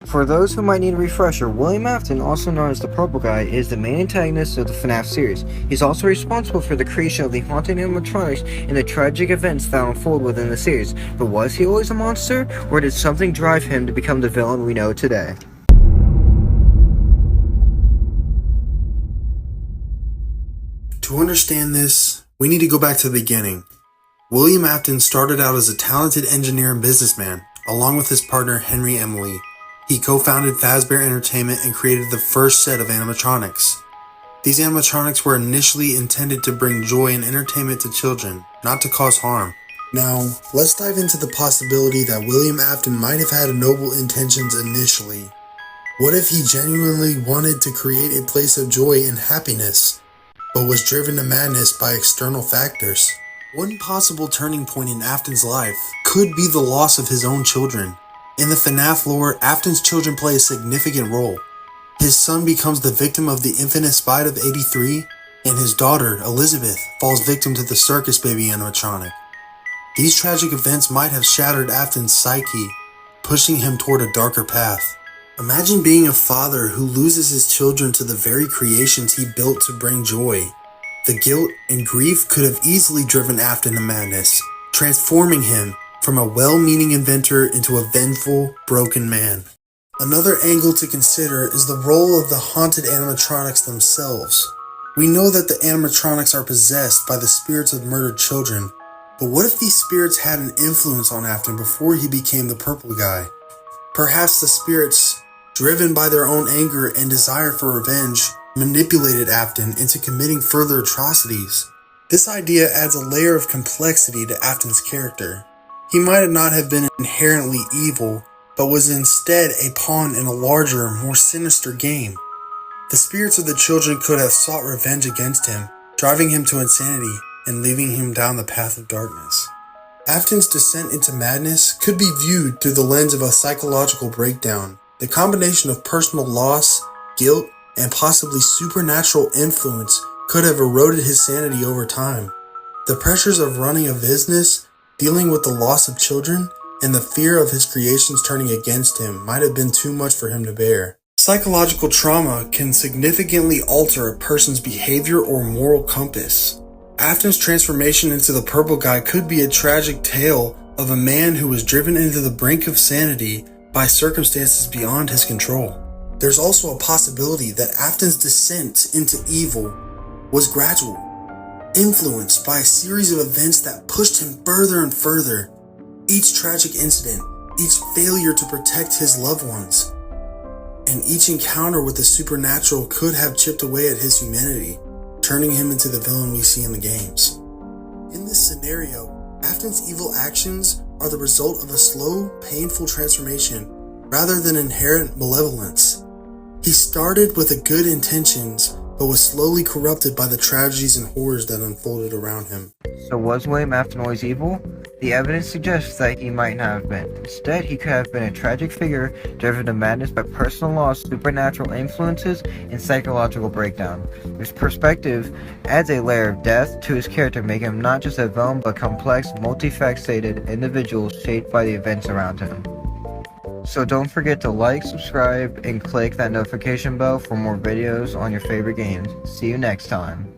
For those who might need a refresher, William Afton, also known as the Purple Guy, is the main antagonist of the FNAF series. He's also responsible for the creation of the haunted animatronics and the tragic events that unfold within the series. But was he always a monster, or did something drive him to become the villain we know today? To understand this, we need to go back to the beginning. William Afton started out as a talented engineer and businessman, along with his partner Henry Emily. He co-founded Fazbear Entertainment and created the first set of animatronics. These animatronics were initially intended to bring joy and entertainment to children, not to cause harm. Now, let's dive into the possibility that William Afton might have had noble intentions initially. What if he genuinely wanted to create a place of joy and happiness, but was driven to madness by external factors? One possible turning point in Afton's life could be the loss of his own children. In the FNAF lore, Afton's children play a significant role. His son becomes the victim of the infamous Spite of 83, and his daughter, Elizabeth, falls victim to the circus baby animatronic. These tragic events might have shattered Afton's psyche, pushing him toward a darker path. Imagine being a father who loses his children to the very creations he built to bring joy. The guilt and grief could have easily driven Afton to madness, transforming him from a well-meaning inventor into a vengeful, broken man. Another angle to consider is the role of the haunted animatronics themselves. We know that the animatronics are possessed by the spirits of murdered children, but what if these spirits had an influence on Afton before he became the Purple Guy? Perhaps the spirits, driven by their own anger and desire for revenge, manipulated Afton into committing further atrocities. This idea adds a layer of complexity to Afton's character. He might not have been inherently evil, but was instead a pawn in a larger, more sinister game. The spirits of the children could have sought revenge against him, driving him to insanity and leading him down the path of darkness. Afton's descent into madness could be viewed through the lens of a psychological breakdown. The combination of personal loss, guilt, and possibly supernatural influence could have eroded his sanity over time. The pressures of running a business, dealing with the loss of children, and the fear of his creations turning against him might have been too much for him to bear. Psychological trauma can significantly alter a person's behavior or moral compass. Afton's transformation into the Purple Guy could be a tragic tale of a man who was driven into the brink of sanity by circumstances beyond his control. There's also a possibility that Afton's descent into evil was gradual, influenced by a series of events that pushed him further and further. Each tragic incident, each failure to protect his loved ones, and each encounter with the supernatural could have chipped away at his humanity, turning him into the villain we see in the games. In this scenario, Afton's evil actions are the result of a slow, painful transformation rather than inherent malevolence. He started with good intentions, but was slowly corrupted by the tragedies and horrors that unfolded around him. So was William Afton always evil? The evidence suggests that he might not have been. Instead, he could have been a tragic figure driven to madness by personal loss, supernatural influences, and psychological breakdown. This perspective adds a layer of depth to his character, making him not just a villain but complex, multifaceted individual shaped by the events around him. So don't forget to like, subscribe, and click that notification bell for more videos on your favorite games. See you next time.